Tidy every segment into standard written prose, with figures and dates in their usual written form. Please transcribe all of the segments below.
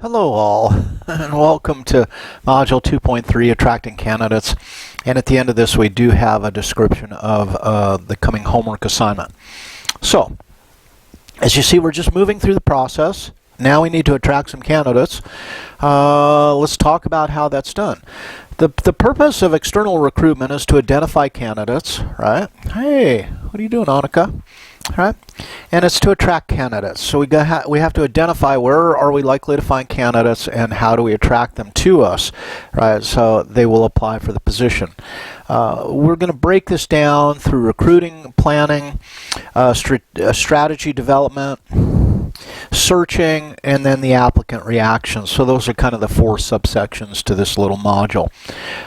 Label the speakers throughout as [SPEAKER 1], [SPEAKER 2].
[SPEAKER 1] Hello all, and welcome to Module 2.3, Attracting Candidates. And at the end of this, we do have a description of the coming homework assignment. So, as you see, we're just moving through the process. Now we need to attract some candidates. Let's talk about how that's done. The purpose of external recruitment is to identify candidates, right? Hey, what are you doing, Annika? Right? And it's to attract candidates. So we have to identify where are we likely to find candidates and how do we attract them to us, right? So they will apply for the position. We're going to break this down through recruiting, planning, strategy development, searching, and then the applicant reactions. So those are kind of the four subsections to this little module.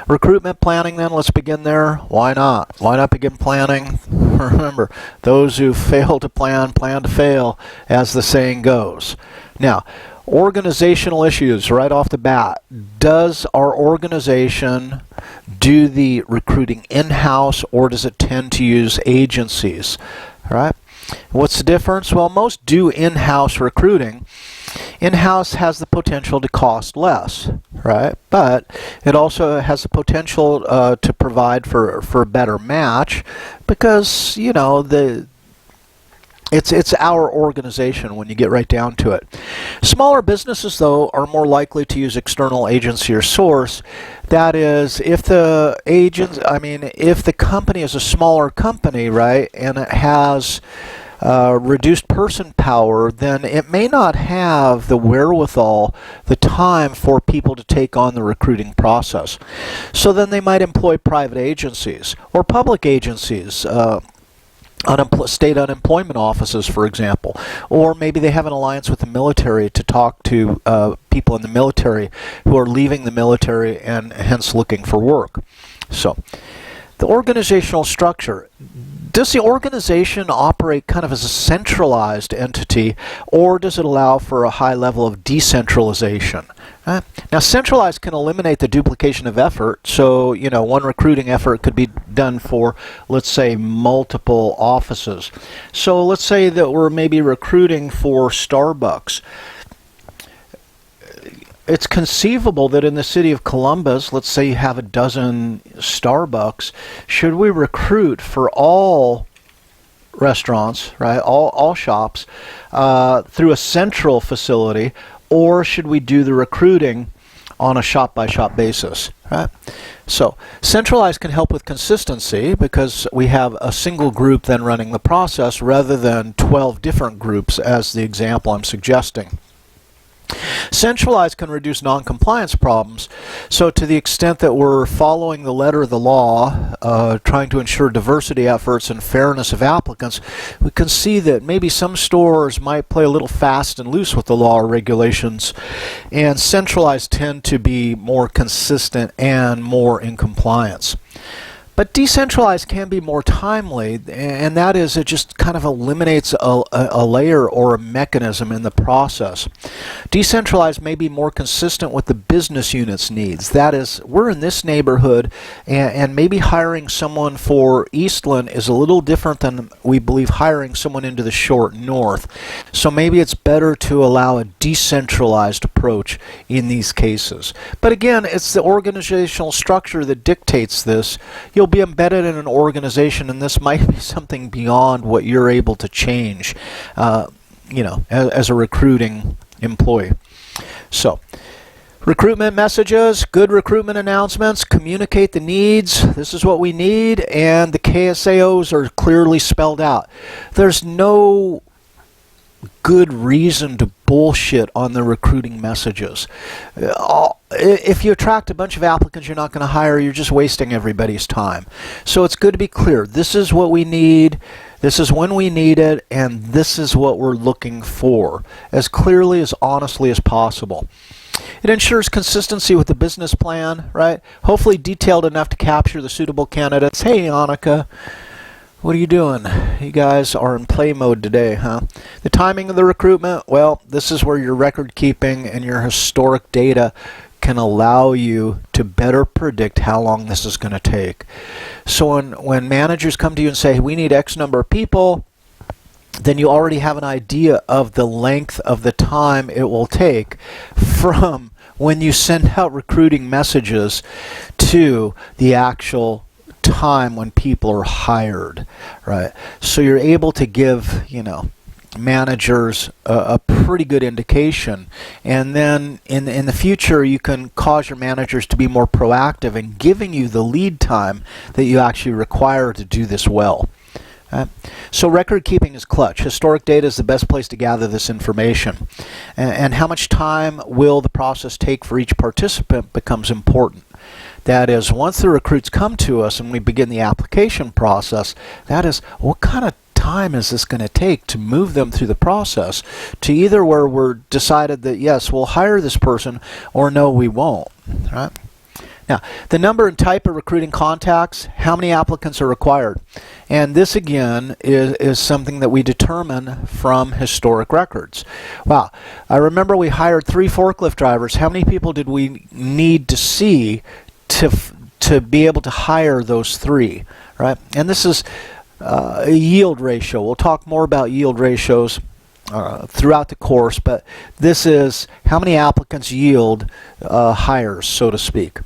[SPEAKER 1] Recruitment planning then, let's begin there. Why not? Why not begin planning? Remember, those who fail to plan to fail, as the saying goes. Now, organizational issues right off the bat. Does our organization do the recruiting in-house, or does it tend to use agencies? All right? What's the difference? Well, most do in-house recruiting. In-house has the potential to cost less, right? But it also has the potential to provide for a better match because, you know, it's our organization when you get right down to it. Smaller businesses, though, are more likely to use external agency or source. That is, if the company is a smaller company, right, and it has reduced person power, then it may not have the wherewithal, the time for people to take on the recruiting process. So then they might employ private agencies or public agencies, state unemployment offices, for example, or maybe they have an alliance with the military to talk to people in the military who are leaving the military and hence looking for work. So, the organizational structure. Does the organization operate kind of as a centralized entity, or does it allow for a high level of decentralization? Now, centralized can eliminate the duplication of effort, so, you know, one recruiting effort could be done for, let's say, multiple offices. So let's say that we're maybe recruiting for Starbucks. It's conceivable that in the city of Columbus, let's say you have a dozen Starbucks, should we recruit for all restaurants, right, all shops, through a central facility, or should we do the recruiting on a shop-by-shop basis, right? So, centralized can help with consistency because we have a single group then running the process rather than 12 different groups as the example I'm suggesting. Centralized can reduce non-compliance problems. So to the extent that we're following the letter of the law, trying to ensure diversity efforts and fairness of applicants, we can see that maybe some stores might play a little fast and loose with the law or regulations, and centralized tend to be more consistent and more in compliance. But decentralized can be more timely, and that is it just kind of eliminates a layer or a mechanism in the process. Decentralized may be more consistent with the business unit's needs. That is, we're in this neighborhood, and maybe hiring someone for Eastland is a little different than we believe hiring someone into the short north. So maybe it's better to allow a decentralized approach in these cases. But again, it's the organizational structure that dictates this. You'll be embedded in an organization, and this might be something beyond what you're able to change, you know, as a recruiting employee. So, recruitment messages, good recruitment announcements, communicate the needs. This is what we need, and the KSAOs are clearly spelled out. There's no good reason to bullshit on the recruiting messages. If you attract a bunch of applicants you're not going to hire, you're just wasting everybody's time. So it's good to be clear. This is what we need, this is when we need it, and this is what we're looking for, as clearly, as honestly as possible. It ensures consistency with the business plan, right? Hopefully detailed enough to capture the suitable candidates. Hey, Annika. What are you doing? You guys are in play mode today, huh? The timing of the recruitment, well, this is where your record keeping and your historic data can allow you to better predict how long this is going to take. So when managers come to you and say, we need X number of people, then you already have an idea of the length of the time it will take from when you send out recruiting messages to the actual time when people are hired, right? So you're able to give, managers a pretty good indication, and then in the future you can cause your managers to be more proactive in giving you the lead time that you actually require to do this well. So record keeping is clutch. Historic data is the best place to gather this information. And how much time will the process take for each participant becomes important. That is, once the recruits come to us and we begin the application process, that is, what kind of time is this going to take to move them through the process to either where we're decided that yes, we'll hire this person, or no, we won't, right? Now, the number and type of recruiting contacts, how many applicants are required? And this, again, is something that we determine from historic records. Wow, I remember we hired 3 forklift drivers. How many people did we need to see to be able to hire those 3, right? And this is a yield ratio. We'll talk more about yield ratios throughout the course, but this is how many applicants yield hires, so to speak.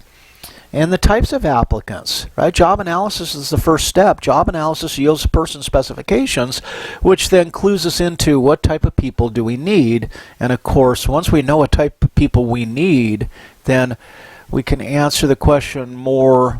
[SPEAKER 1] And the types of applicants, right? Job analysis is the first step. Job analysis yields person specifications, which then clues us into what type of people do we need. And of course, once we know what type of people we need, then we can answer the question more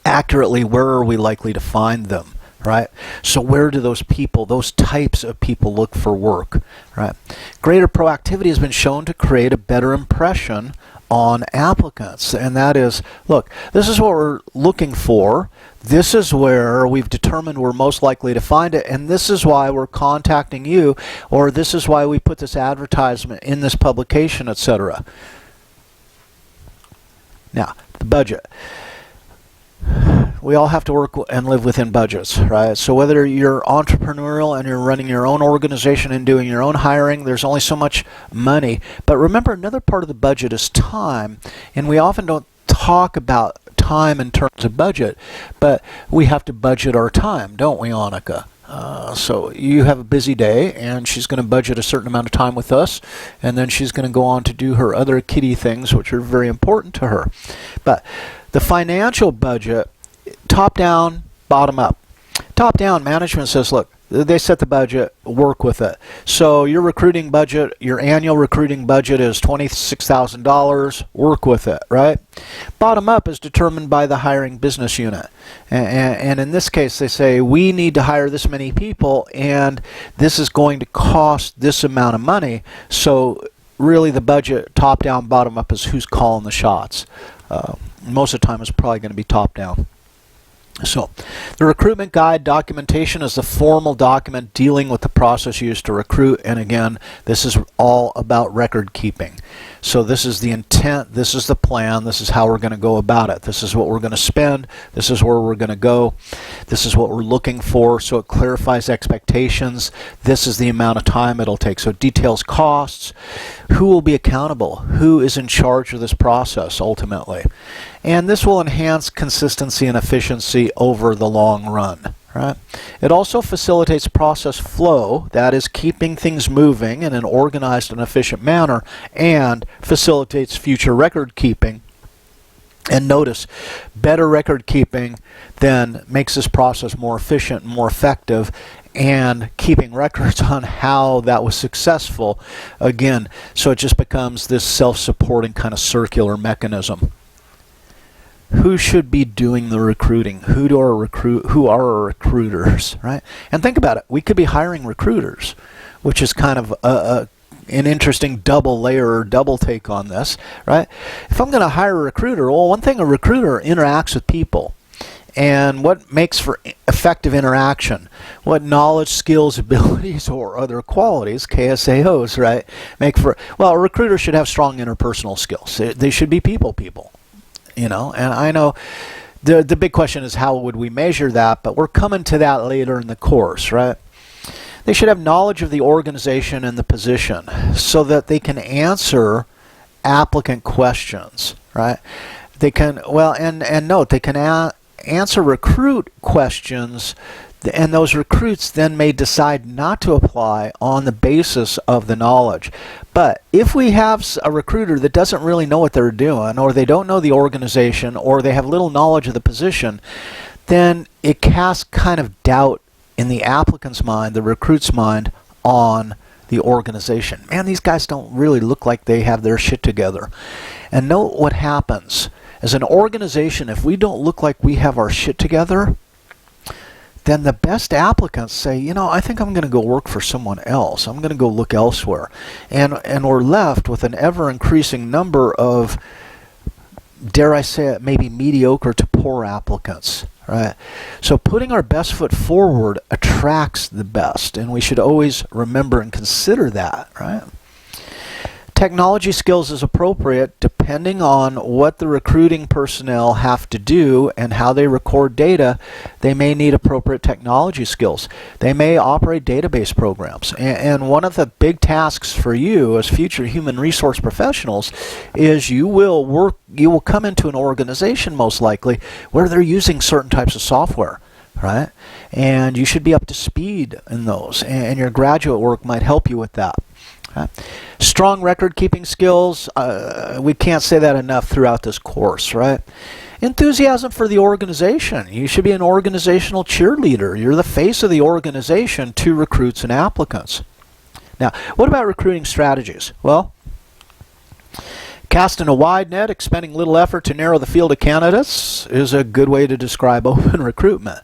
[SPEAKER 1] accurately, where are we likely to find them, right? So where do those people, those types of people look for work, right? Greater proactivity has been shown to create a better impression on applicants, and that is, look, this is what we're looking for, this is where we've determined we're most likely to find it, and this is why we're contacting you, or this is why we put this advertisement in this publication, etc. Now, the budget. We all have to work and live within budgets, right? So whether you're entrepreneurial and you're running your own organization and doing your own hiring, there's only so much money. But remember, another part of the budget is time, and we often don't talk about time in terms of budget, but we have to budget our time, don't we, Annika? So you have a busy day, and she's going to budget a certain amount of time with us, and then she's going to go on to do her other kitty things, which are very important to her. But the financial budget, top down, bottom up. Top down, management says, look, they set the budget, work with it. So your recruiting budget, your annual recruiting budget is $26,000, work with it, right? Bottom up is determined by the hiring business unit. And in this case, they say, we need to hire this many people, and this is going to cost this amount of money. So really the budget, top down, bottom up, is who's calling the shots. Most of the time it's probably going to be top down. So, the recruitment guide documentation is the formal document dealing with the process used to recruit, and again, this is all about record keeping. So this is the intent, this is the plan, this is how we're going to go about it. This is what we're going to spend, this is where we're going to go, this is what we're looking for, so it clarifies expectations, this is the amount of time it'll take. So it details costs, who will be accountable, who is in charge of this process ultimately. And this will enhance consistency and efficiency over the long run. Right? It also facilitates process flow, that is keeping things moving in an organized and efficient manner, and facilitates future record keeping. And notice, better record keeping then makes this process more efficient and more effective, and keeping records on how that was successful again, so it just becomes this self-supporting kind of circular mechanism. Who should be doing the recruiting? Who are our recruiters, right? And think about it. We could be hiring recruiters, which is kind of an interesting double layer or double take on this, right? If I'm going to hire a recruiter, well, one thing, a recruiter interacts with people. And what makes for effective interaction? What knowledge, skills, abilities, or other qualities, KSAOs, right, make for, well, a recruiter should have strong interpersonal skills. They should be people. You know, and I know the big question is how would we measure that, but we're coming to that later in the course, right? They should have knowledge of the organization and the position so that they can answer applicant questions, right? They can, well, and note, they can answer recruit questions, and those recruits then may decide not to apply on the basis of the knowledge. But if we have a recruiter that doesn't really know what they're doing, or they don't know the organization, or they have little knowledge of the position, then it casts kind of doubt in the applicant's mind, the recruit's mind, on the organization. Man, these guys don't really look like they have their shit together. And note what happens. As an organization, if we don't look like we have our shit together, then the best applicants say, you know, I think I'm going to go work for someone else. I'm going to go look elsewhere. And we're left with an ever-increasing number of, dare I say it, maybe mediocre to poor applicants. Right? So putting our best foot forward attracts the best, and we should always remember and consider that. Right? Technology skills is appropriate depending on what the recruiting personnel have to do and how they record data. They may need appropriate technology skills. They may operate database programs. And one of the big tasks for you as future human resource professionals is you will come into an organization most likely where they're using certain types of software. Right? And you should be up to speed in those, and your graduate work might help you with that. Strong record-keeping skills, we can't say that enough throughout this course, right? Enthusiasm for the organization. You should be an organizational cheerleader. You're the face of the organization to recruits and applicants. Now, what about recruiting strategies? Well, casting a wide net, expending little effort to narrow the field of candidates is a good way to describe open recruitment.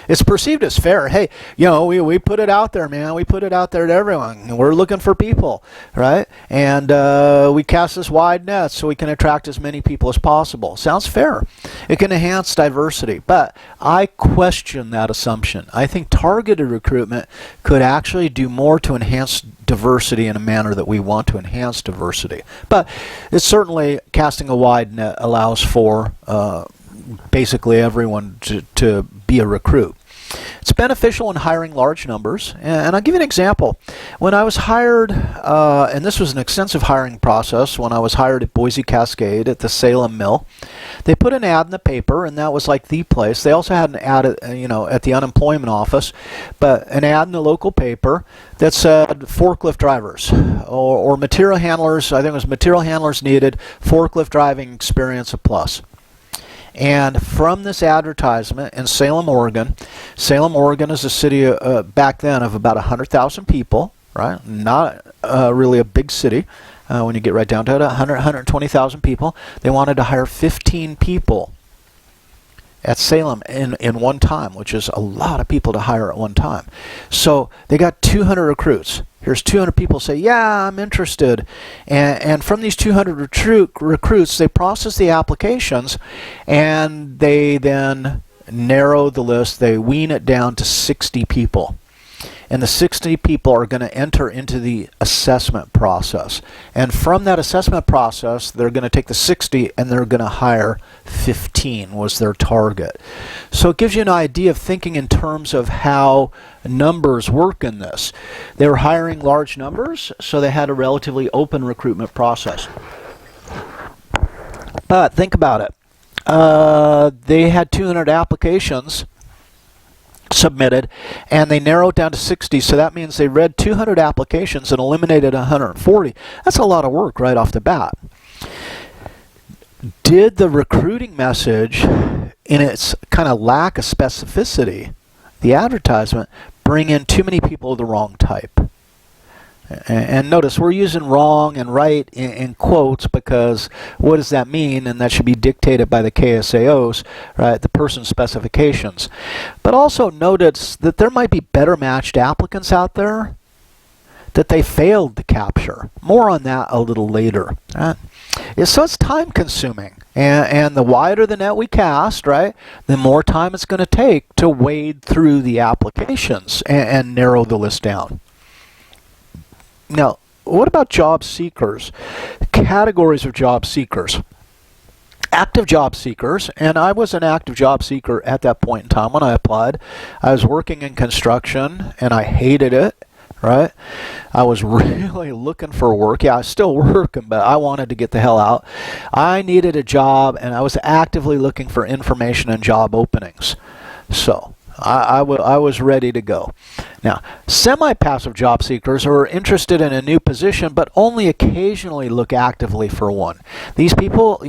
[SPEAKER 1] It's perceived as fair. Hey, you know, we put it out there, man. We put it out there to everyone. We're looking for people, right? And we cast this wide net so we can attract as many people as possible. Sounds fair. It can enhance diversity, but I question that assumption. I think targeted recruitment could actually do more to enhance diversity in a manner that we want to enhance diversity. But it's certainly, casting a wide net allows for basically everyone to be a recruit. It's beneficial in hiring large numbers, and I'll give you an example. When I was hired, and this was an extensive hiring process, when I was hired at Boise Cascade at the Salem Mill, they put an ad in the paper, and that was like the place. They also had an ad at, at the unemployment office, but an ad in the local paper that said forklift drivers or material handlers. I think it was material handlers needed, forklift driving experience a plus. And from this advertisement in Salem, Oregon is a city back then of about 100,000 people, right? Not really a big city when you get right down to it, 120,000 people. They wanted to hire 15 people at Salem in one time, which is a lot of people to hire at one time. So they got 200 recruits. Here's 200 people say, yeah, I'm interested. And from these 200 recruits, they process the applications, and they then narrow the list. They wean it down to 60 people. And the 60 people are going to enter into the assessment process. And from that assessment process, they're going to take the 60 and they're going to hire 15 was their target. So it gives you an idea of thinking in terms of how numbers work in this. They were hiring large numbers, so they had a relatively open recruitment process. But think about it. They had 200 applications submitted, and they narrowed down to 60, so that means they read 200 applications and eliminated 140. That's a lot of work right off the bat. Did the recruiting message, in its kind of lack of specificity, the advertisement, bring in too many people of the wrong type? And notice we're using wrong and right in quotes, because what does that mean? And that should be dictated by the KSAOs, right? The person specifications. But also notice that there might be better matched applicants out there that they failed to capture. More on that a little later. Right? So it's time consuming. And the wider the net we cast, right, the more time it's going to take to wade through the applications and narrow the list down. Now, what about job seekers? Categories of job seekers. Active job seekers, and I was an active job seeker at that point in time when I applied. I was working in construction, and I hated it, right? I was really looking for work. Yeah, I was still working, but I wanted to get the hell out. I needed a job, and I was actively looking for information and job openings. So I was ready to go. Now, semi-passive job seekers are interested in a new position, but only occasionally look actively for one. These people,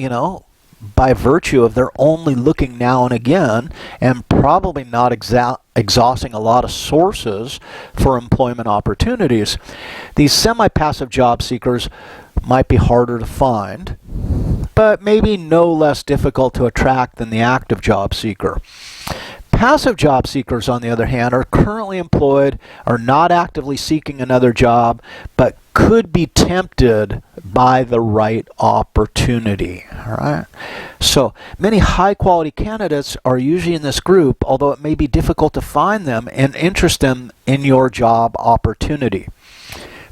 [SPEAKER 1] by virtue of they're only looking now and again and probably not exhausting a lot of sources for employment opportunities, these semi-passive job seekers might be harder to find, but maybe no less difficult to attract than the active job seeker. Passive job seekers, on the other hand, are currently employed, are not actively seeking another job, but could be tempted by the right opportunity. All right? So many high-quality candidates are usually in this group, although it may be difficult to find them and interest them in your job opportunity.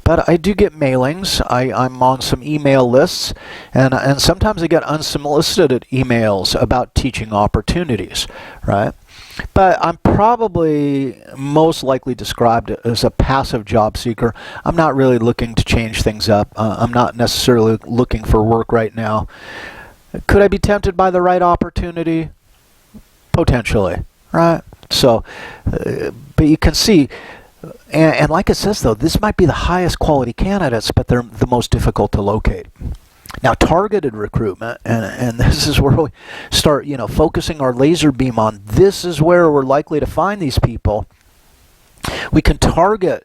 [SPEAKER 1] But I do get mailings. I'm on some email lists, and sometimes I get unsolicited emails about teaching opportunities, right? But I'm probably most likely described as a passive job seeker. I'm not really looking to change things up. I'm not necessarily looking for work right now. Could I be tempted by the right opportunity? Potentially, right? So, but you can see, and like it says though, this might be the highest quality candidates, but they're the most difficult to locate. Now, targeted recruitment, and this is where we start, focusing our laser beam on. This is where we're likely to find these people. We can target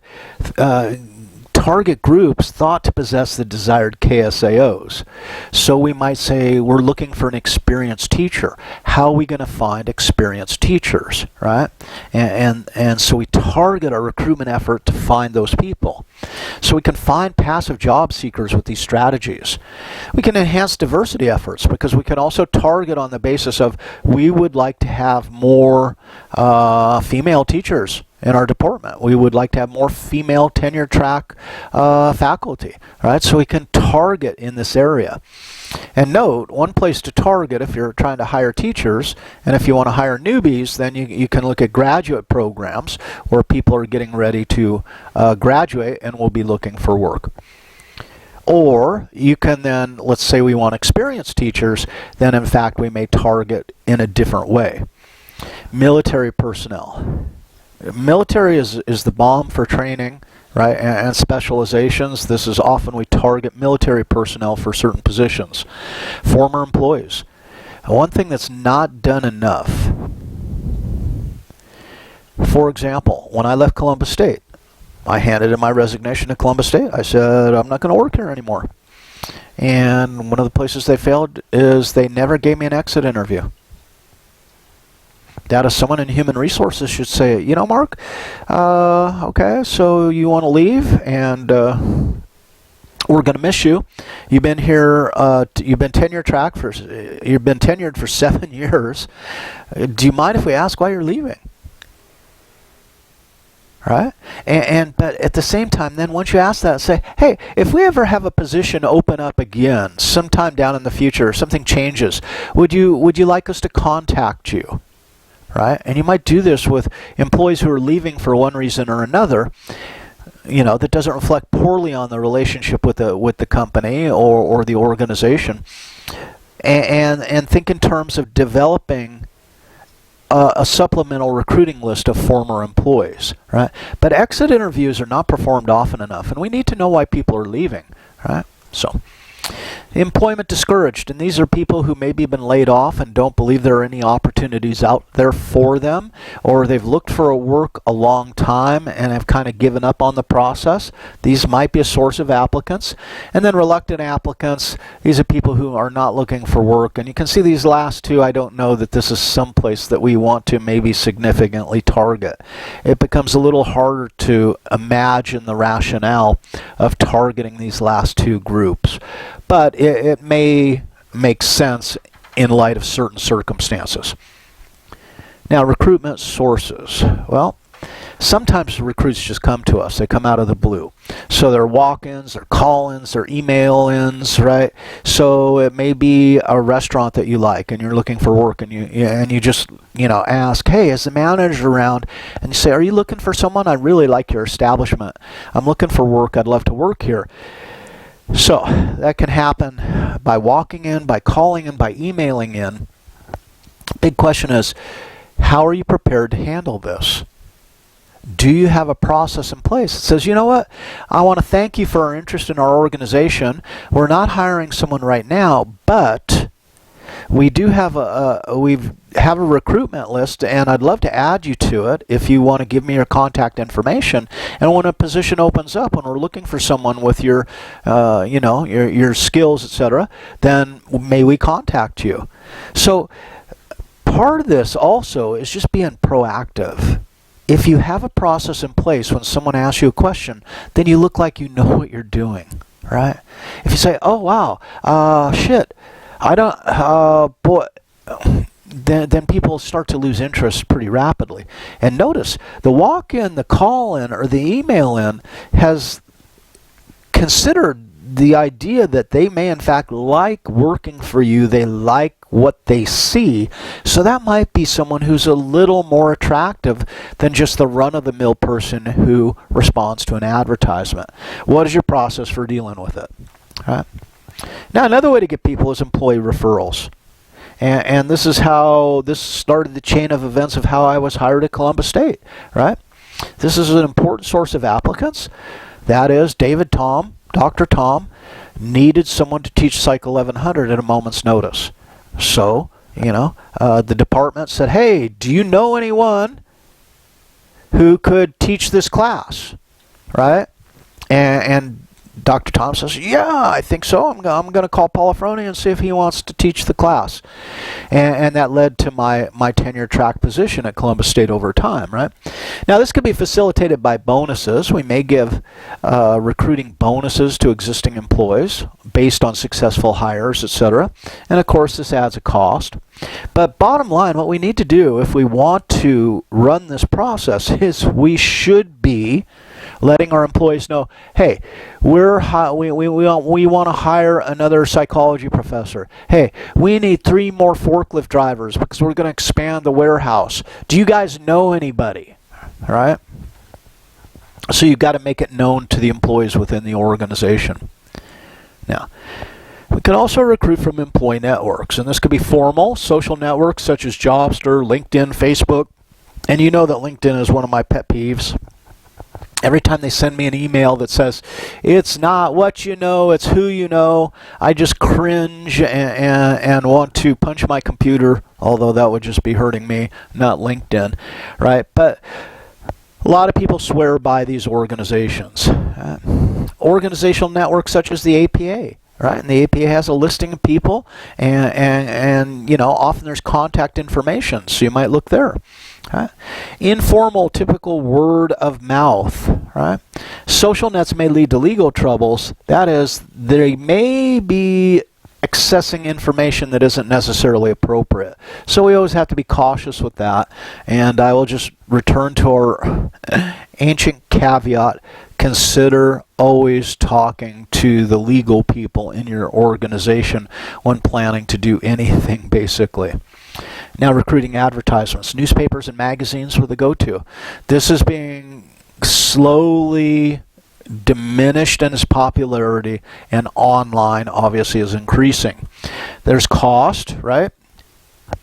[SPEAKER 1] groups thought to possess the desired KSAOs. So we might say we're looking for an experienced teacher. How are we going to find experienced teachers, right? And so we target our recruitment effort to find those people. So we can find passive job seekers with these strategies. We can enhance diversity efforts because we can also target on the basis of we would like to have more female teachers in our department. We would like to have more female tenure track faculty, right? So we can target in this area. And note, one place to target if you're trying to hire teachers, and if you want to hire newbies, then you can look at graduate programs where people are getting ready to graduate and will be looking for work. Or you can then, let's say we want experienced teachers, then in fact we may target in a different way. Military personnel. Military is the bomb for training, right, and specializations. This is often we target military personnel for certain positions. Former employees. One thing that's not done enough. For example, when I left Columbus State, I handed in my resignation to Columbus State. I said, I'm not going to work here anymore. And one of the places they failed is they never gave me an exit interview. That is, someone in human resources should say, Mark, okay, so you want to leave, and we're going to miss you. You've been here. You've been tenured for 7 years. Do you mind if we ask why you're leaving? Right? But at the same time, then once you ask that, say, hey, if we ever have a position open up again, sometime down in the future, something changes, would you like us to contact you? Right? And you might do this with employees who are leaving for one reason or another, that doesn't reflect poorly on the relationship with the company or the organization. And think in terms of developing a supplemental recruiting list of former employees, right? But exit interviews are not performed often enough, and we need to know why people are leaving, right? So, employment discouraged, and these are people who maybe been laid off and don't believe there are any opportunities out there for them, or they've looked for work a long time and have kind of given up on the process. These might be a source of applicants. And then reluctant applicants, these are people who are not looking for work. And you can see these last two, I don't know that this is someplace that we want to maybe significantly target. It becomes a little harder to imagine the rationale of targeting these last two groups. But it may make sense in light of certain circumstances. Now, recruitment sources. Well, sometimes recruits just come to us. They come out of the blue. So they're walk-ins, they're call-ins, they're email-ins, right? So it may be a restaurant that you like and you're looking for work, and you just, ask, hey, is the manager around? And you say, are you looking for someone? I really like your establishment. I'm looking for work. I'd love to work here. So that can happen by walking in, by calling in, by emailing in. Big question is, how are you prepared to handle this? Do you have a process in place that says, you know what, I want to thank you for our interest in our organization. We're not hiring someone right now, but we do have a recruitment list, and I'd love to add you to it if you want to give me your contact information. And when a position opens up, when we're looking for someone with your skills, etc., then may we contact you. So part of this also is just being proactive. If you have a process in place, when someone asks you a question, then you look like you know what you're doing, right? If you say, oh, wow, shit, I don't, boy, then people start to lose interest pretty rapidly. And notice, the walk-in, the call-in, or the email-in has considered the idea that they may in fact like working for you. They like what they see. So that might be someone who's a little more attractive than just the run-of-the-mill person who responds to an advertisement. What is your process for dealing with it? All right. Now, another way to get people is employee referrals. And this is how this started the chain of events of how I was hired at Columbus State, right? This is an important source of applicants. That is, Dr. Tom needed someone to teach Psych 1100 at a moment's notice. So, the department said, hey, do you know anyone who could teach this class, right? And Dr. Tom says, yeah, I think so. I'm going to call Paul Afroni and see if he wants to teach the class. And that led to my tenure track position at Columbus State over time, right? Now, this could be facilitated by bonuses. We may give recruiting bonuses to existing employees based on successful hires, etc. And of course, this adds a cost. But bottom line, what we need to do if we want to run this process is we should be letting our employees know, hey, we want to hire another psychology professor. Hey, we need 3 more forklift drivers because we're going to expand the warehouse. Do you guys know anybody? All right? So you've got to make it known to the employees within the organization. Now, we can also recruit from employee networks, and this could be formal social networks such as Jobster, LinkedIn, Facebook. And you know that LinkedIn is one of my pet peeves. Every time they send me an email that says, it's not what you know, it's who you know, I just cringe and want to punch my computer, although that would just be hurting me, not LinkedIn, right? But a lot of people swear by these organizations. Organizational networks such as the APA. Right, and the APA has a listing of people, and often there's contact information, so you might look there. Right? Informal, typical word of mouth. Right? Social nets may lead to legal troubles. That is, they may be accessing information that isn't necessarily appropriate. So we always have to be cautious with that. And I will just return to our ancient caveat. Consider always talking to the legal people in your organization when planning to do anything, basically. Now, recruiting advertisements. Newspapers and magazines were the go-to. This is being slowly diminished in its popularity, and online obviously is increasing. There's cost, right?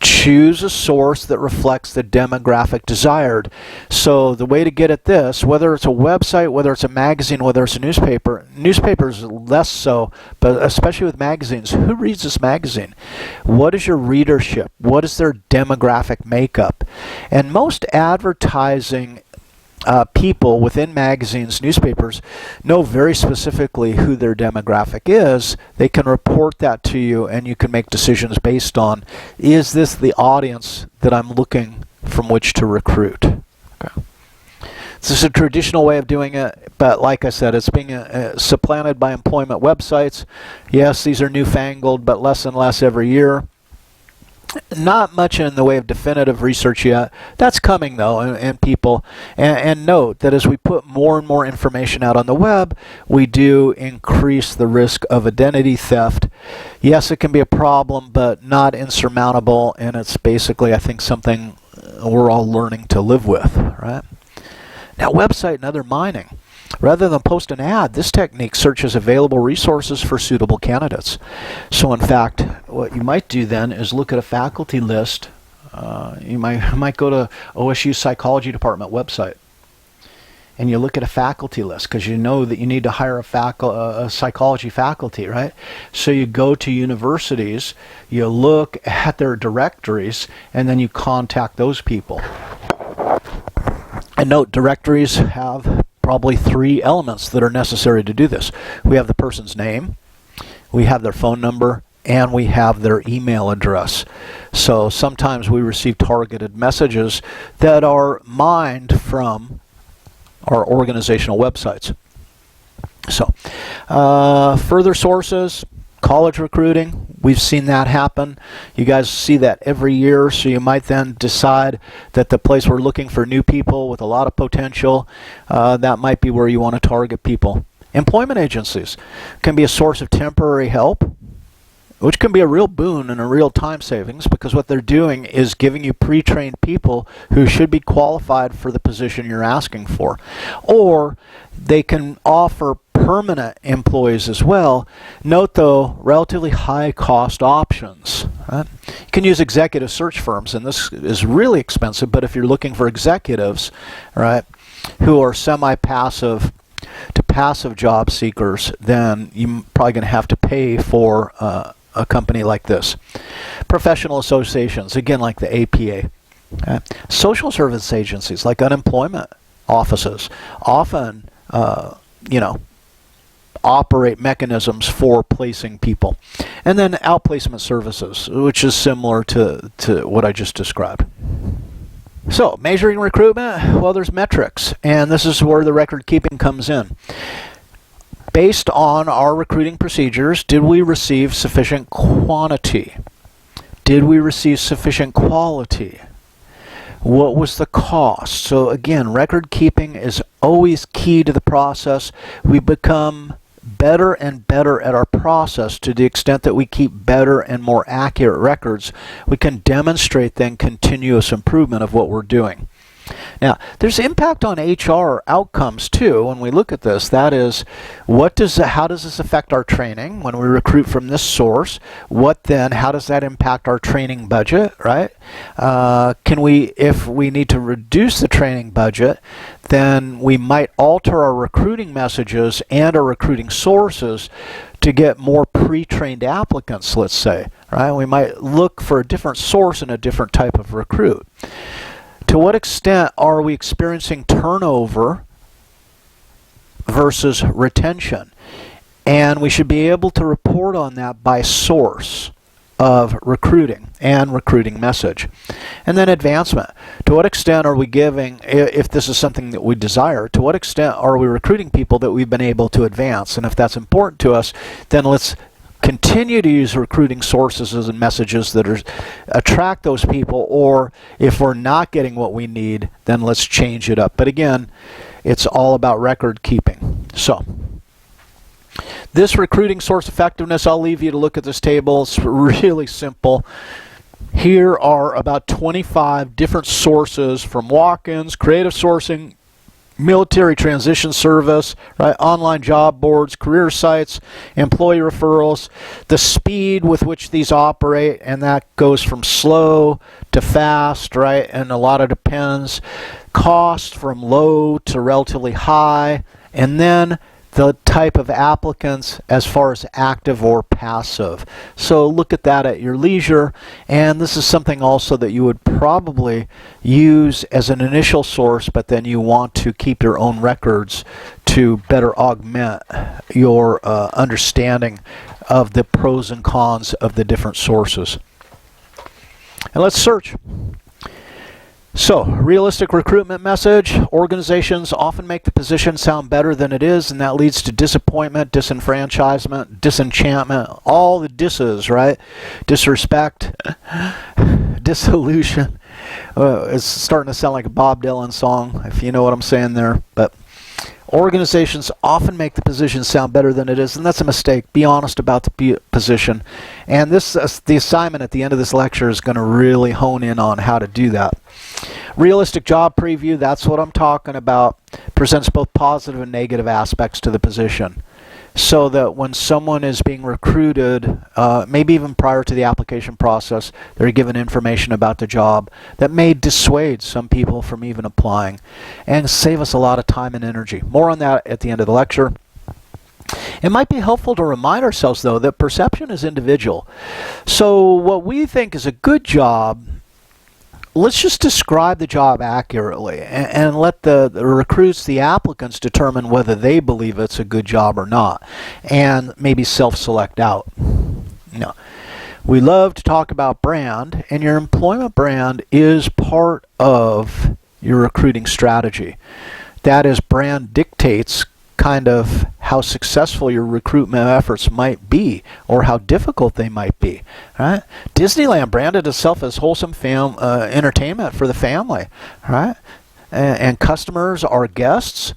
[SPEAKER 1] Choose a source that reflects the demographic desired. So the way to get at this, whether it's a website, whether it's a magazine, whether it's a newspapers less so, but especially with magazines, who reads this magazine? What is your readership? What is their demographic makeup? And most advertising people within magazines, newspapers, know very specifically who their demographic is. They can report that to you, and you can make decisions based on, is this the audience that I'm looking from which to recruit? Okay. This is a traditional way of doing it, but like I said, it's being supplanted by employment websites. Yes, these are newfangled, but less and less every year. Not much in the way of definitive research yet. That's coming though, and people, and note that as we put more and more information out on the web, we do increase the risk of identity theft. Yes, it can be a problem, but not insurmountable, and it's basically, I think, something we're all learning to live with, right? Now, website and other mining. Rather than post an ad, this technique searches available resources for suitable candidates. So in fact, what you might do then is look at a faculty list. You might go to OSU Psychology Department website, and you look at a faculty list because you know that you need to hire a psychology faculty, right? So you go to universities, you look at their directories, and then you contact those people. And note, directories have probably 3 elements that are necessary to do this. We have the person's name, we have their phone number, and we have their email address. So sometimes we receive targeted messages that are mined from our organizational websites. So further sources, college recruiting, we've seen that happen. You guys see that every year, so you might then decide that the place we're looking for new people with a lot of potential, that might be where you want to target people. Employment agencies can be a source of temporary help, which can be a real boon and a real time savings, because what they're doing is giving you pre-trained people who should be qualified for the position you're asking for. Or they can offer permanent employees as well. Note though, relatively high cost options. Right? You can use executive search firms, and this is really expensive, but if you're looking for executives, right, who are semi-passive to passive job seekers, then you're probably going to have to pay for a company like this. Professional associations, again, like the APA. Okay? Social service agencies like unemployment offices often, operate mechanisms for placing people. And then outplacement services, which is similar to what I just described. So, measuring recruitment, well, there's metrics, and this is where the record keeping comes in. Based on our recruiting procedures, did we receive sufficient quantity? Did we receive sufficient quality? What was the cost? So again, record keeping is always key to the process. We become better and better at our process to the extent that we keep better and more accurate records. We can demonstrate then continuous improvement of what we're doing. Now, there's impact on HR outcomes too when we look at this. That is, how does this affect our training when we recruit from this source? How does that impact our training budget, right? If we need to reduce the training budget, then we might alter our recruiting messages and our recruiting sources to get more pre-trained applicants, let's say, right? We might look for a different source and a different type of recruit. To what extent are we experiencing turnover versus retention? And we should be able to report on that by source of recruiting and recruiting message. And then advancement. To what extent are we giving, if this is something that we desire, to what extent are we recruiting people that we've been able to advance? And if that's important to us, then let's continue to use recruiting sources and messages that attract those people, or if we're not getting what we need, then let's change it up. But again, it's all about record keeping. So, this recruiting source effectiveness, I'll leave you to look at this table. It's really simple. Here are about 25 different sources from walk-ins, creative sourcing, military transition service, right? Online job boards, career sites, employee referrals, the speed with which these operate, and that goes from slow to fast, right? And a lot of depends. Cost from low to relatively high, and then the type of applicants as far as active or passive. So look at that at your leisure, and this is something also that you would probably use as an initial source, but then you want to keep your own records to better augment your understanding of the pros and cons of the different sources. And let's search. So, realistic recruitment message. Organizations often make the position sound better than it is, and that leads to disappointment, disenfranchisement, disenchantment, all the disses, right? Disrespect, dissolution. It's starting to sound like a Bob Dylan song, if you know what I'm saying there. But organizations often make the position sound better than it is, and that's a mistake. Be honest about the position. And this, the assignment at the end of this lecture is going to really hone in on how to do that. Realistic job preview, that's what I'm talking about. Presents both positive and negative aspects to the position, so that when someone is being recruited, maybe even prior to the application process, they're given information about the job that may dissuade some people from even applying and save us a lot of time and energy. More on that at the end of the lecture. It might be helpful to remind ourselves, though, that perception is individual. So what we think is a good job, let's just describe the job accurately and let the recruits, the applicants, determine whether they believe it's a good job or not, and maybe self-select out. No. We love to talk about brand, and your employment brand is part of your recruiting strategy. That is, brand dictates kind of how successful your recruitment efforts might be, or how difficult they might be. Right? Disneyland branded itself as wholesome entertainment for the family, right? And customers are guests.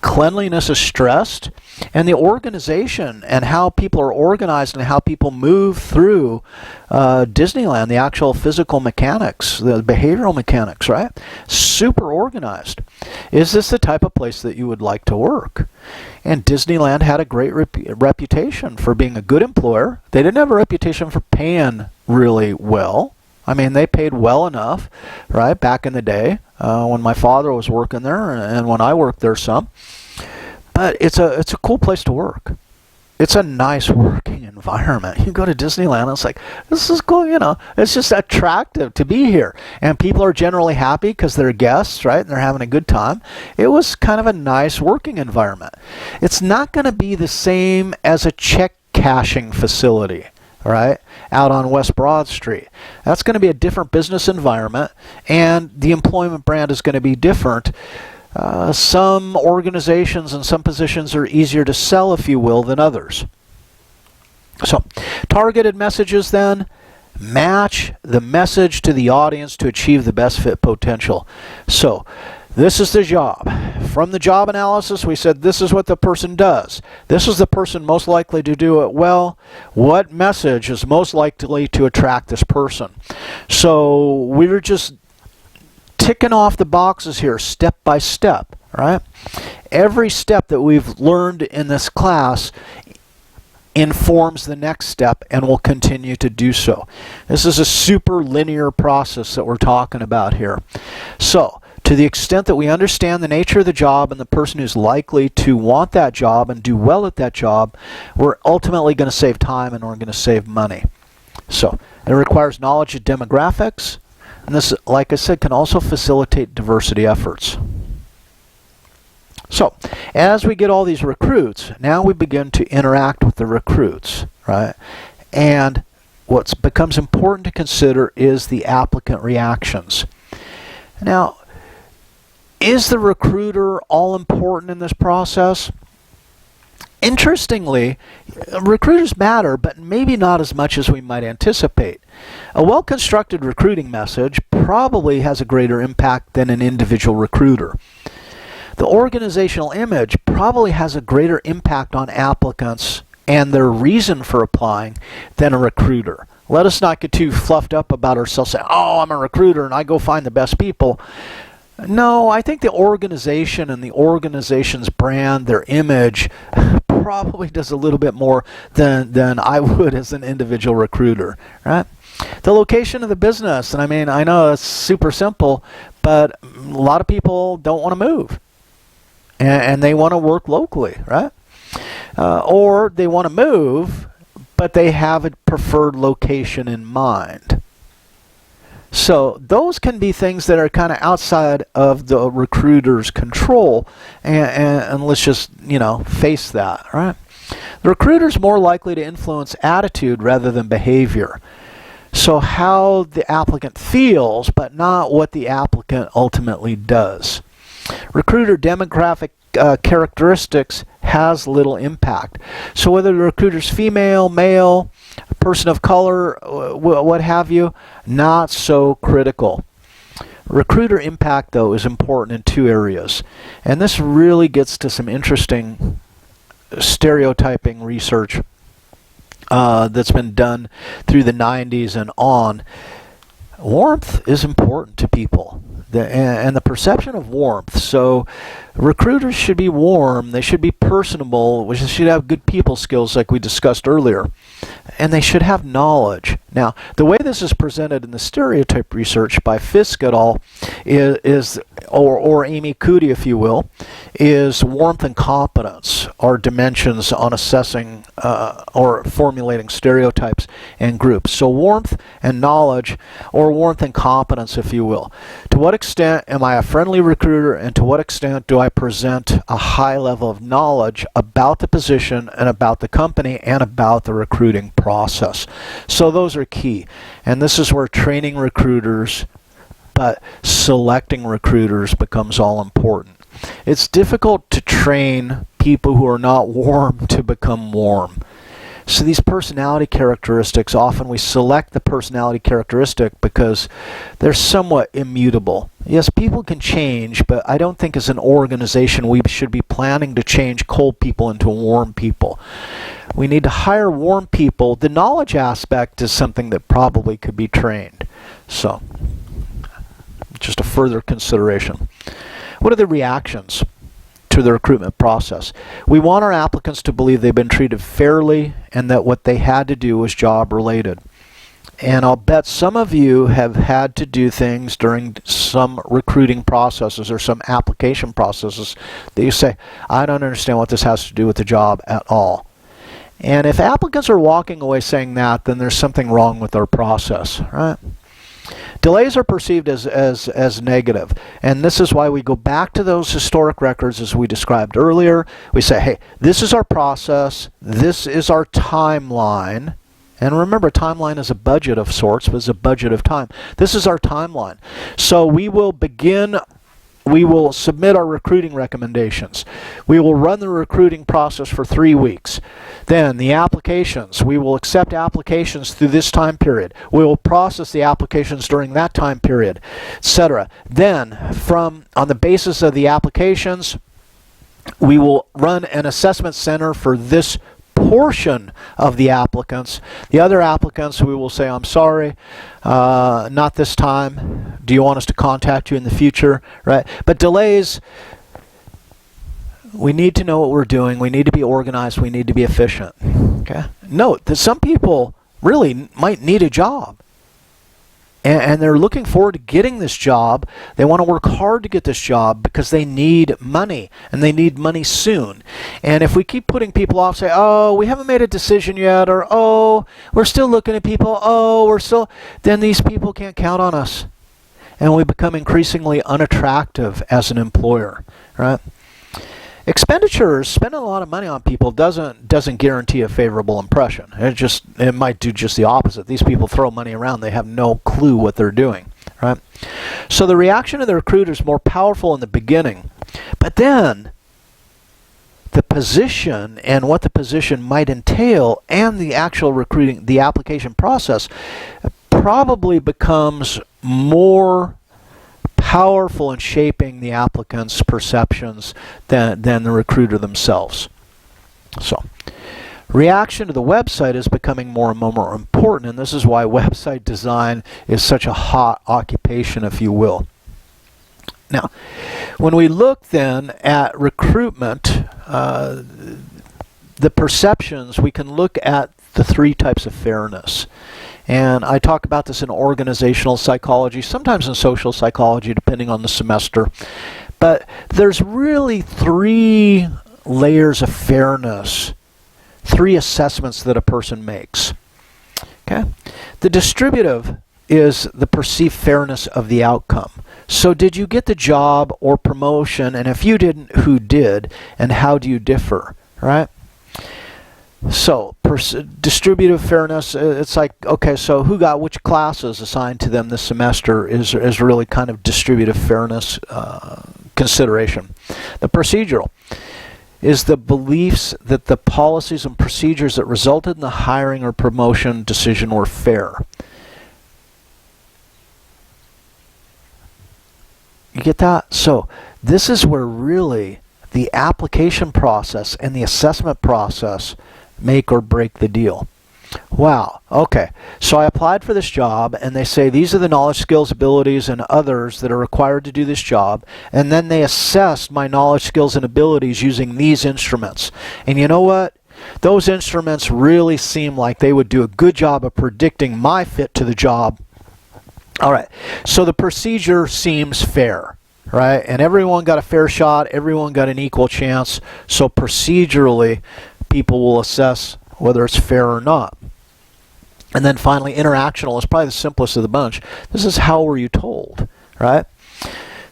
[SPEAKER 1] Cleanliness is stressed, and the organization and how people are organized and how people move through Disneyland, the actual physical mechanics, the behavioral mechanics, right? Super organized. Is this the type of place that you would like to work? And Disneyland had a great reputation for being a good employer. They didn't have a reputation for paying really well. I mean, they paid well enough, right, back in the day when my father was working there and when I worked there some. But it's a cool place to work. It's a nice working environment. You go to Disneyland, and it's like, this is cool, you know. It's just attractive to be here. And people are generally happy because they're guests, right, and they're having a good time. It was kind of a nice working environment. It's not going to be the same as a check cashing facility, right, out on West Broad Street. That's going to be a different business environment, and the employment brand is going to be different. Some organizations and some positions are easier to sell, if you will, than others. So, targeted messages then. Match the message to the audience to achieve the best fit potential. So, this is the job. From the job analysis, we said this is what the person does. This is the person most likely to do it well. What message is most likely to attract this person? So we were just ticking off the boxes here step by step, right? Every step that we've learned in this class informs the next step and will continue to do so. This is a super linear process that we're talking about here. So, to the extent that we understand the nature of the job and the person who's likely to want that job and do well at that job, we're ultimately going to save time and we're going to save money. So, it requires knowledge of demographics, and this, like I said, can also facilitate diversity efforts. So, as we get all these recruits, now we begin to interact with the recruits, right? And what becomes important to consider is the applicant reactions. Now, is the recruiter all important in this process? Interestingly, recruiters matter, but maybe not as much as we might anticipate. A well-constructed recruiting message probably has a greater impact than an individual recruiter. The organizational image probably has a greater impact on applicants and their reason for applying than a recruiter. Let us not get too fluffed up about ourselves, saying, oh, I'm a recruiter and I go find the best people. No, I think the organization and the organization's brand, their image, probably does a little bit more than I would as an individual recruiter, right? The location of the business, and I mean, I know it's super simple, but a lot of people don't want to move, and they want to work locally, right? Or they want to move, but they have a preferred location in mind. So those can be things that are kind of outside of the recruiter's control, and let's just, face that, right? The recruiter's more likely to influence attitude rather than behavior. So how the applicant feels, but not what the applicant ultimately does. Recruiter demographic characteristics has little impact. So whether the recruiter's female, male, person of color, what have you, not so critical. Recruiter impact, though, is important in two areas. And this really gets to some interesting stereotyping research that's been done through the 90s and on. Warmth is important to people, and the perception of warmth. So recruiters should be warm, they should be personable, they should have good people skills like we discussed earlier, and they should have knowledge. Now, the way this is presented in the stereotype research by Fisk et al. Or Amy Cootie, if you will, is warmth and competence are dimensions on assessing or formulating stereotypes and groups. So warmth and knowledge, or warmth and competence, if you will. To what extent am I a friendly recruiter, and to what extent do I present a high level of knowledge about the position and about the company and about the recruiting process? So those are key. And this is where training recruiters, but selecting recruiters becomes all important. It's difficult to train people who are not warm to become warm. So these personality characteristics, often we select the personality characteristic because they're somewhat immutable. Yes, people can change, but I don't think as an organization we should be planning to change cold people into warm people. We need to hire warm people. The knowledge aspect is something that probably could be trained. So, just a further consideration. What are the reactions to the recruitment process? We want our applicants to believe they've been treated fairly and that what they had to do was job related. And I'll bet some of you have had to do things during some recruiting processes or some application processes that you say, I don't understand what this has to do with the job at all. And if applicants are walking away saying that, then there's something wrong with our process, right? Delays are perceived as negative, and this is why we go back to those historic records as we described earlier. We say, hey, this is our process, this is our timeline, and remember, timeline is a budget of sorts, but it's a budget of time. This is our timeline. So we will submit our recruiting recommendations. We will run the recruiting process for 3 weeks. Then the applications, we will accept applications through this time period. We will process the applications during that time period, etc. Then, on the basis of the applications, we will run an assessment center for this portion of the applicants. The other applicants, we will say, I'm sorry, not this time. Do you want us to contact you in the future? Right? But delays, we need to know what we're doing. We need to be organized. We need to be efficient. Okay? Note that some people really might need a job. And they're looking forward to getting this job. They want to work hard to get this job because they need money, and they need money soon. And if we keep putting people off, say, oh, we haven't made a decision yet, or oh, we're still looking at people, then these people can't count on us. And we become increasingly unattractive as an employer, right? Expenditures, spending a lot of money on people doesn't guarantee a favorable impression. It might do just the opposite. These people throw money around. They have no clue what they're doing, right? So the reaction of the recruiter is more powerful in the beginning. But then the position and what the position might entail and the actual recruiting, the application process probably becomes more powerful in shaping the applicant's perceptions than the recruiter themselves. So, reaction to the website is becoming more and more important, and this is why website design is such a hot occupation, if you will. Now, when we look then at recruitment, the perceptions, we can look at the 3 types of fairness. And I talk about this in organizational psychology, sometimes in social psychology, depending on the semester. But there's really 3 layers of fairness, 3 assessments that a person makes. Okay? The distributive is the perceived fairness of the outcome. So did you get the job or promotion? And if you didn't, who did? And how do you differ? Right? So, distributive fairness, it's like, okay, so who got which classes assigned to them this semester is really kind of distributive fairness consideration. The procedural is the beliefs that the policies and procedures that resulted in the hiring or promotion decision were fair. You get that? So, this is where really the application process and the assessment process make or break the deal. Wow, okay, so I applied for this job and they say these are the knowledge, skills, abilities, and others that are required to do this job, and then they assessed my knowledge, skills, and abilities using these instruments. And you know what? Those instruments really seem like they would do a good job of predicting my fit to the job. All right, so the procedure seems fair, right? And everyone got a fair shot, everyone got an equal chance, so procedurally, people will assess whether it's fair or not. And then finally, interactional is probably the simplest of the bunch. This is how were you told, right?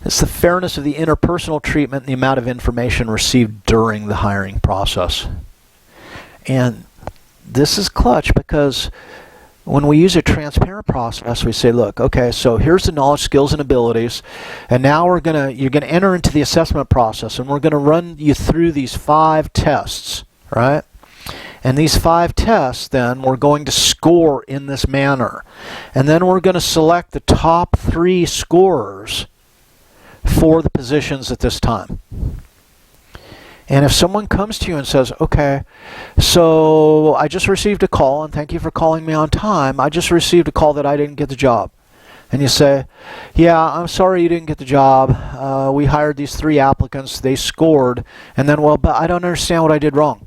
[SPEAKER 1] It's the fairness of the interpersonal treatment and the amount of information received during the hiring process. And this is clutch because when we use a transparent process, we say, look, okay, so here's the knowledge, skills, and abilities, and now you're gonna enter into the assessment process, and we're gonna run you through these 5 tests, right? And these 5 tests, then, we're going to score in this manner. And then we're going to select the top 3 scorers for the positions at this time. And if someone comes to you and says, okay, so I just received a call, and thank you for calling me on time, I just received a call that I didn't get the job. And you say, yeah, I'm sorry you didn't get the job. We hired these 3 applicants, they scored, and then, well, but I don't understand what I did wrong.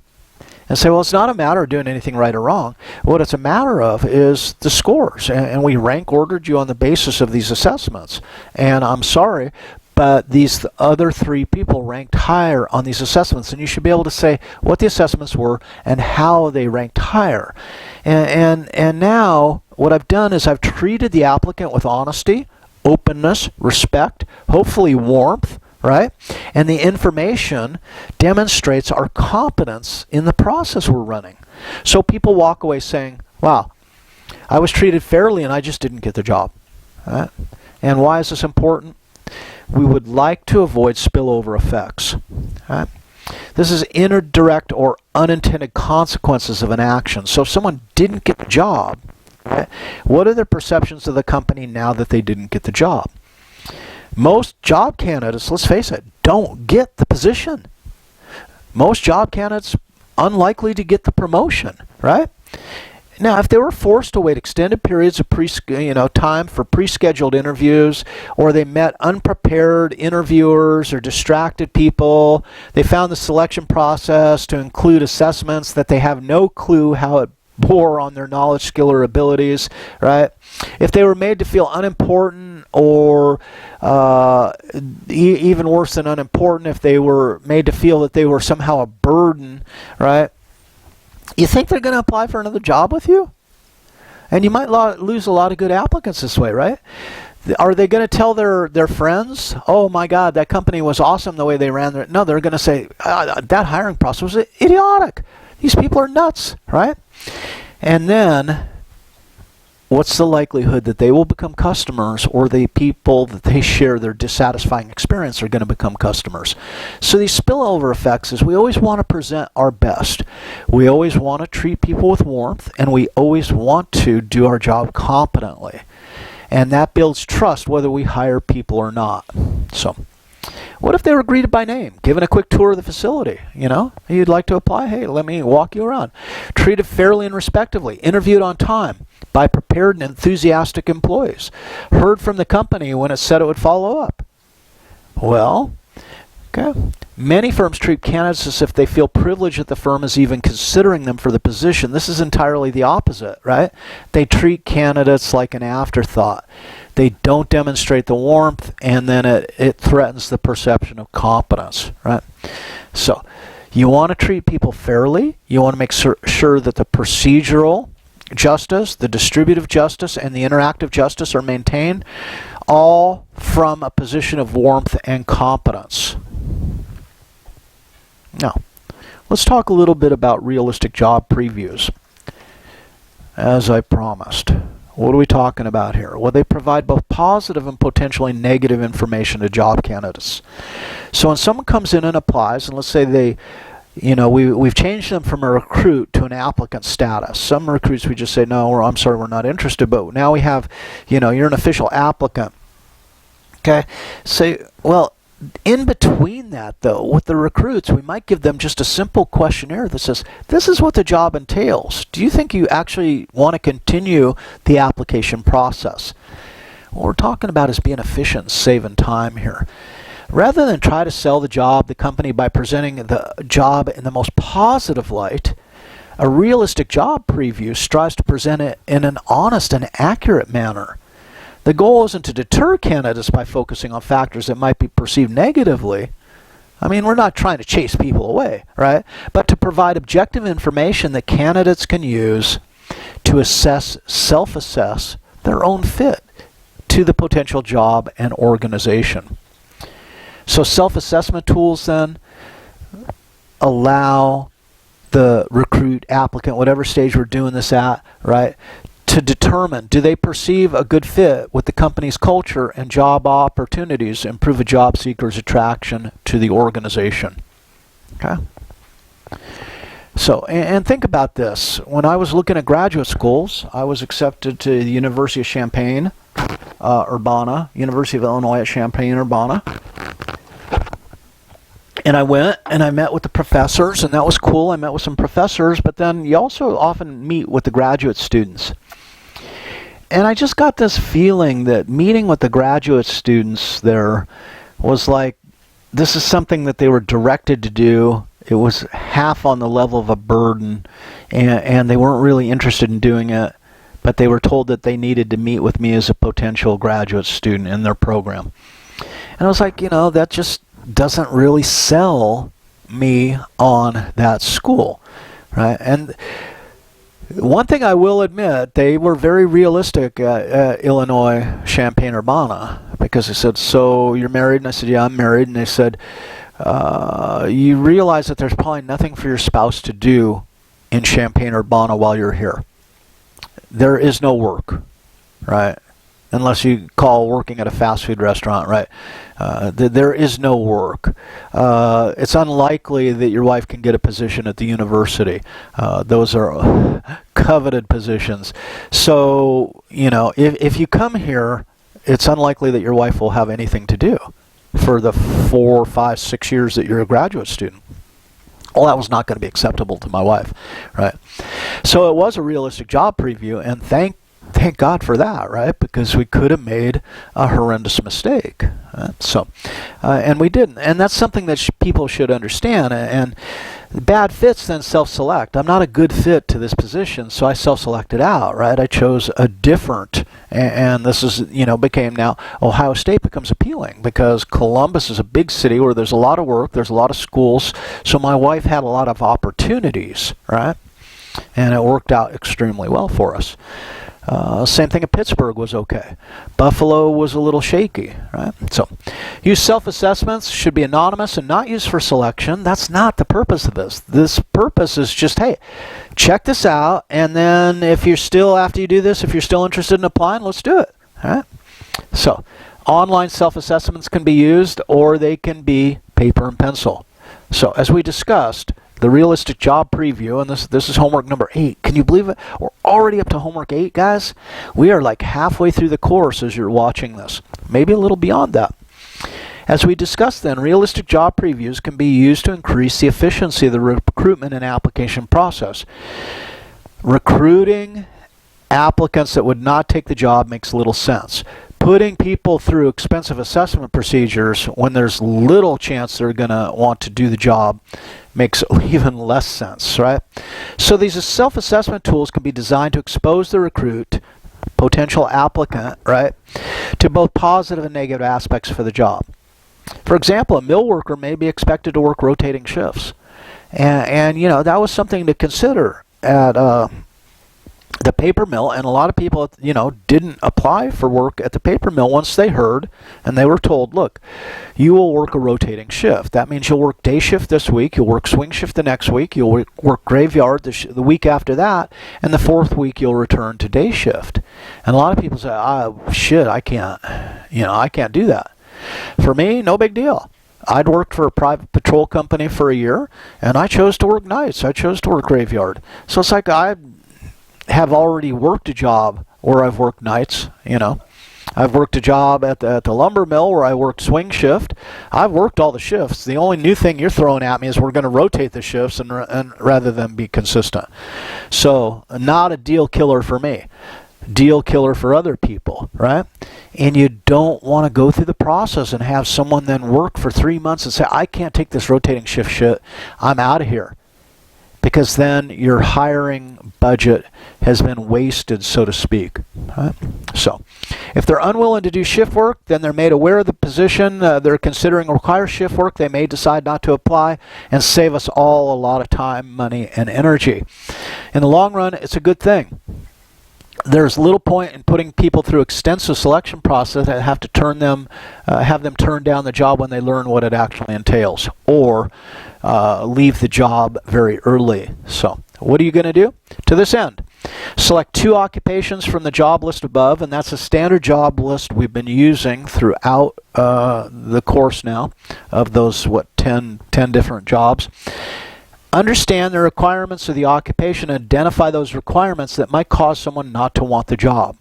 [SPEAKER 1] And say, well, it's not a matter of doing anything right or wrong. What it's a matter of is the scores. And we rank ordered you on the basis of these assessments. And I'm sorry, but these other 3 people ranked higher on these assessments. And you should be able to say what the assessments were and how they ranked higher. And now what I've done is I've treated the applicant with honesty, openness, respect, hopefully warmth, right? And the information demonstrates our competence in the process we're running. So people walk away saying, wow, I was treated fairly and I just didn't get the job. Right? And why is this important? We would like to avoid spillover effects. Right? This is indirect or unintended consequences of an action. So if someone didn't get the job, right, what are their perceptions of the company now that they didn't get the job? Most job candidates, let's face it, don't get the position. Most job candidates unlikely to get the promotion, right? Now, if they were forced to wait extended periods of time for pre-scheduled interviews, or they met unprepared interviewers or distracted people, they found the selection process to include assessments that they have no clue how it bore on their knowledge, skill, or abilities, right? If they were made to feel unimportant, or even worse than unimportant, if they were made to feel that they were somehow a burden, right? You think they're going to apply for another job with you? And you might lose a lot of good applicants this way, right? Are they going to tell their friends, oh my God, that company was awesome the way they ran their... No, they're going to say, that hiring process was idiotic. These people are nuts, right? And then, what's the likelihood that they will become customers, or the people that they share their dissatisfying experience are going to become customers? So these spillover effects is we always want to present our best. We always want to treat people with warmth, and we always want to do our job competently. And that builds trust whether we hire people or not. So, what if they were greeted by name, given a quick tour of the facility? You know, you'd like to apply? Hey, let me walk you around. Treated fairly and respectively. Interviewed on time by prepared and enthusiastic employees. Heard from the company when it said it would follow up. Well, okay. Many firms treat candidates as if they feel privileged that the firm is even considering them for the position. This is entirely the opposite, right? They treat candidates like an afterthought. They don't demonstrate the warmth, and then it threatens the perception of competence, right? So you want to treat people fairly. You want to make sure that the procedural justice, the distributive justice, and the interactive justice are maintained, all from a position of warmth and competence. Now, let's talk a little bit about realistic job previews. As I promised, what are we talking about here? Well, they provide both positive and potentially negative information to job candidates. So when someone comes in and applies, and let's say they, we've changed them from a recruit to an applicant status. Some recruits we just say, no, I'm sorry, we're not interested, but now we have, you're an official applicant. Okay, so, well, in between that, though, with the recruits, we might give them just a simple questionnaire that says, this is what the job entails. Do you think you actually want to continue the application process? What we're talking about is being efficient and saving time here. Rather than try to sell the company by presenting the job in the most positive light, a realistic job preview strives to present it in an honest and accurate manner. The goal isn't to deter candidates by focusing on factors that might be perceived negatively. I mean, we're not trying to chase people away, right? But to provide objective information that candidates can use to self-assess their own fit to the potential job and organization. So self-assessment tools then allow the recruit, applicant, whatever stage we're doing this at, right, to determine, do they perceive a good fit with the company's culture and job opportunities, improve a job seeker's attraction to the organization. Okay? So, and think about this. When I was looking at graduate schools, I was accepted to the University of Champaign, Urbana, University of Illinois at Champaign-Urbana. And I went and I met with the professors, and that was cool. I met with some professors, but then you also often meet with the graduate students. And I just got this feeling that meeting with the graduate students there was like, this is something that they were directed to do. It was half on the level of a burden, and they weren't really interested in doing it, but they were told that they needed to meet with me as a potential graduate student in their program. And I was like, that just doesn't really sell me on that school, right? And one thing I will admit, they were very realistic at Illinois Champaign-Urbana, because they said, so you're married? And I said, yeah, I'm married. And they said, you realize that there's probably nothing for your spouse to do in Champaign-Urbana while you're here. There is no work, right? Unless you call working at a fast food restaurant, right? There is no work. It's unlikely that your wife can get a position at the university. Those are coveted positions. So, if you come here, it's unlikely that your wife will have anything to do for the 4, 5, 6 years that you're a graduate student. Well, that was not going to be acceptable to my wife, right? So it was a realistic job preview, and thank God for that, right? Because we could have made a horrendous mistake. And we didn't. And that's something that people should understand. And bad fits then self-select. I'm not a good fit to this position, so I self-selected out, right? I chose a different, and this is, became now, Ohio State becomes appealing because Columbus is a big city where there's a lot of work, there's a lot of schools, so my wife had a lot of opportunities, right? And it worked out extremely well for us. Same thing at Pittsburgh was okay. Buffalo was a little shaky, right? So, use self-assessments, should be anonymous and not used for selection. That's not the purpose of this. This purpose is just, hey, check this out, and then if you're still, after you do this, if you're still interested in applying, let's do it, all right? So, online self-assessments can be used, or they can be paper and pencil. So, as we discussed, the realistic job preview, and this is homework number 8. Can you believe it? We're already up to homework 8, guys. We are like halfway through the course as you're watching this. Maybe a little beyond that. As we discussed then, realistic job previews can be used to increase the efficiency of the recruitment and application process. Recruiting applicants that would not take the job makes little sense. Putting people through expensive assessment procedures when there's little chance they're going to want to do the job makes even less sense, right? So these self-assessment tools can be designed to expose the recruit, potential applicant, right, to both positive and negative aspects for the job. For example, a mill worker may be expected to work rotating shifts. And that was something to consider at the paper mill, and a lot of people, didn't apply for work at the paper mill once they heard and they were told, look, you will work a rotating shift. That means you'll work day shift this week, you'll work swing shift the next week, you'll work graveyard the week after that, and the fourth week you'll return to day shift. And a lot of people say, shit, I can't do that. For me, no big deal. I'd worked for a private patrol company for a year, and I chose to work nights. I chose to work graveyard. So it's like I have already worked a job where I've worked nights, I've worked a job at the lumber mill where I worked swing shift. I've worked all the shifts. The only new thing you're throwing at me is we're going to rotate the shifts and rather than be consistent. So not a deal killer for me. Deal killer for other people, right? And you don't want to go through the process and have someone then work for 3 months and say, I can't take this rotating shift shit. I'm out of here. Because then your hiring budget has been wasted, so to speak. Right? So, if they're unwilling to do shift work, then they're made aware of the position they're considering requires shift work. They may decide not to apply and save us all a lot of time, money, and energy. In the long run, it's a good thing. There's little point in putting people through extensive selection process and have them turn down the job when they learn what it actually entails, or leave the job very early. So, what are you going to do? To this end, select 2 occupations from the job list above, and that's a standard job list we've been using throughout the course now of those 10 different jobs. Understand the requirements of the occupation and identify those requirements that might cause someone not to want the job.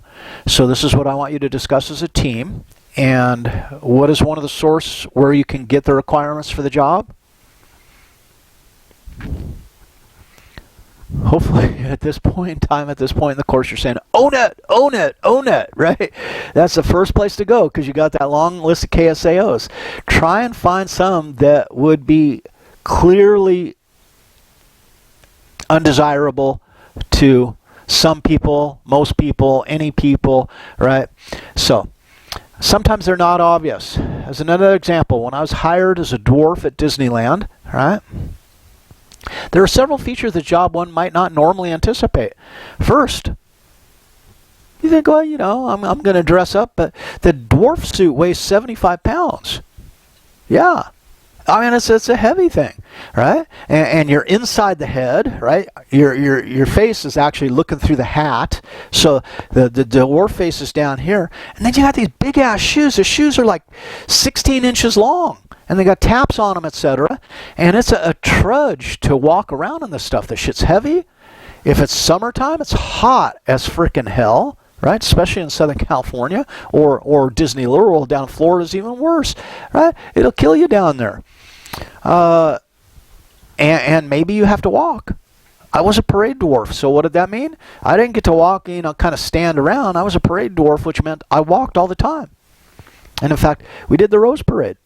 [SPEAKER 1] So this is what I want you to discuss as a team. And what is one of the sources where you can get the requirements for the job? Hopefully at this point in time, at this point in the course, you're saying, own it, own it, own it, right? That's the first place to go because you got that long list of KSAOs. Try and find some that would be clearly undesirable to some people, most people, any people, right? So sometimes they're not obvious. As another example, when I was hired as a dwarf at Disneyland, right? There are several features of the job one might not normally anticipate. First, you think, well, I'm going to dress up, but the dwarf suit weighs 75 pounds. Yeah. I mean, it's a heavy thing, right? And you're inside the head, right? Your face is actually looking through the hat, so the dwarf face is down here. And then you got these big ass shoes. The shoes are like 16 inches long, and they got taps on them, etc. And it's a trudge to walk around in this stuff. The shit's heavy. If it's summertime, it's hot as frickin' hell. Right, especially in Southern California or Disney World down in Florida is even worse. Right, it'll kill you down there. And maybe you have to walk. I was a parade dwarf, so what did that mean? I didn't get to walk, kind of stand around. I was a parade dwarf, which meant I walked all the time. And in fact, we did the Rose Parade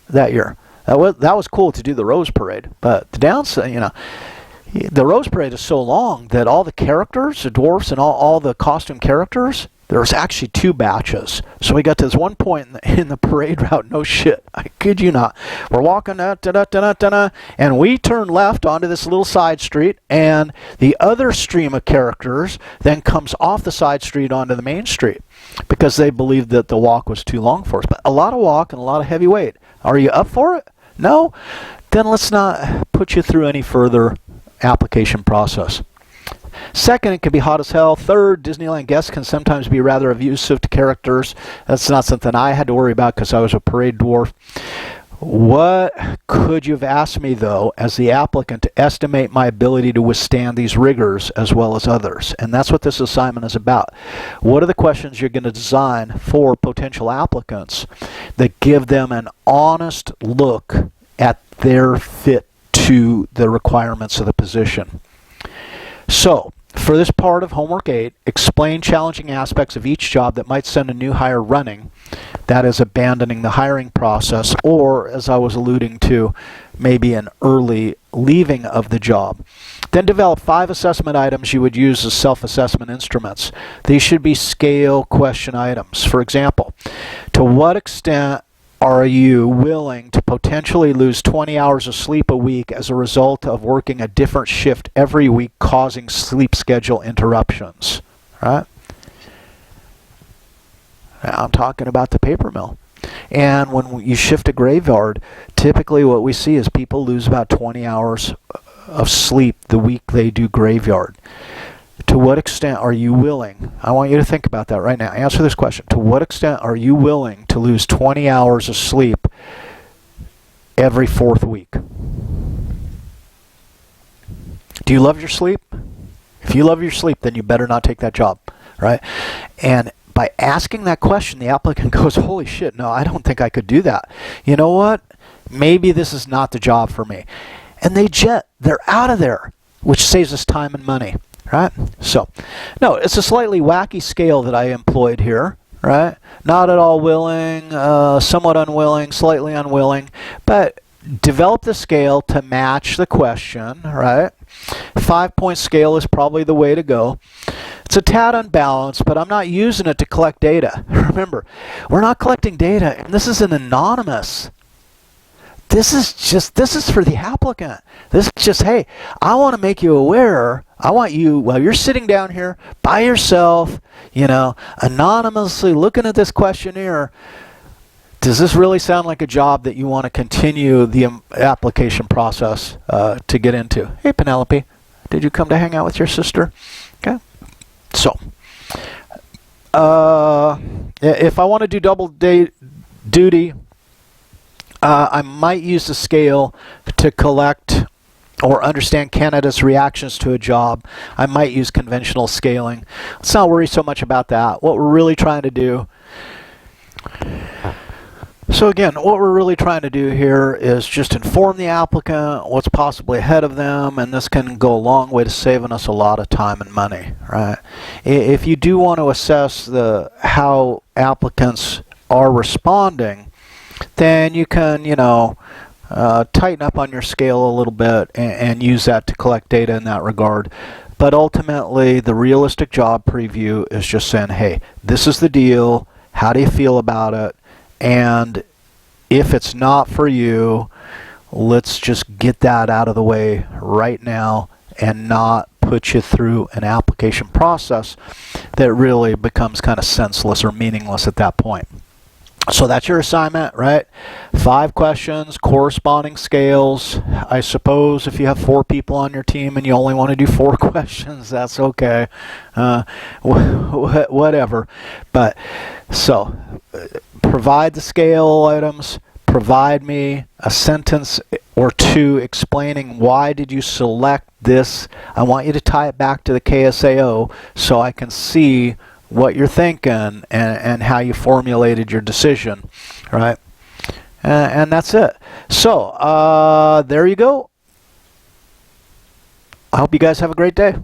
[SPEAKER 1] that year. That was cool to do the Rose Parade, but the downside, the Rose Parade is so long that all the characters, the dwarfs and all the costume characters, there was actually 2 batches. So we got to this one point in the parade route, no shit, I kid you not. We're walking, and we turn left onto this little side street, and the other stream of characters then comes off the side street onto the main street because they believed that the walk was too long for us. But a lot of walk and a lot of heavy weight. Are you up for it? No? Then let's not put you through any further application process. Second, it can be hot as hell. Third, Disneyland guests can sometimes be rather abusive to characters. That's not something I had to worry about because I was a parade dwarf. What could you have asked me, though, as the applicant to estimate my ability to withstand these rigors as well as others? And that's what this assignment is about. What are the questions you're going to design for potential applicants that give them an honest look at their fit to the requirements of the position? So, for this part of Homework 8, explain challenging aspects of each job that might send a new hire running, that is, abandoning the hiring process, or, as I was alluding to, maybe an early leaving of the job. Then develop 5 assessment items you would use as self-assessment instruments. These should be scale question items. For example, to what extent are you willing to potentially lose 20 hours of sleep a week as a result of working a different shift every week, causing sleep schedule interruptions? Right? Now I'm talking about the paper mill. And when you shift a graveyard, typically what we see is people lose about 20 hours of sleep the week they do graveyard. To what extent are you willing? I want you to think about that right now. Answer this question. To what extent are you willing to lose 20 hours of sleep every fourth week? Do you love your sleep? If you love your sleep, then you better not take that job, right? And by asking that question, the applicant goes, holy shit, no, I don't think I could do that. You know what? Maybe this is not the job for me. And they're out of there, which saves us time and money. Right? So, no, it's a slightly wacky scale that I employed here, right? Not at all willing, somewhat unwilling, slightly unwilling, but develop the scale to match the question, right? 5-point scale is probably the way to go. It's a tad unbalanced, but I'm not using it to collect data. Remember, we're not collecting data, and this is an anonymous. This is for the applicant. This is just, hey, I want to make you aware. I want you, while you're sitting down here by yourself, anonymously looking at this questionnaire, does this really sound like a job that you want to continue the application process to get into? Hey, Penelope, did you come to hang out with your sister? Okay. So, if I want to do double duty, I might use the scale to collect or understand candidates' reactions to a job. I might use conventional scaling. Let's not worry so much about that. What we're really trying to do... So again, what we're really trying to do here is just inform the applicant what's possibly ahead of them, and this can go a long way to saving us a lot of time and money, right? If you do want to assess how applicants are responding, then you can, tighten up on your scale a little bit and use that to collect data in that regard. But ultimately, the realistic job preview is just saying, hey, this is the deal. How do you feel about it? And if it's not for you, let's just get that out of the way right now and not put you through an application process that really becomes kind of senseless or meaningless at that point. So that's your assignment, right? 5 questions, corresponding scales. I suppose if you have 4 people on your team and you only want to do 4 questions, that's okay. Whatever. But so provide the scale items. Provide me a sentence or 2 explaining why did you select this. I want you to tie it back to the KSAO so I can see what you're thinking and how you formulated your decision, right? And that's it. So there you go. I hope you guys have a great day.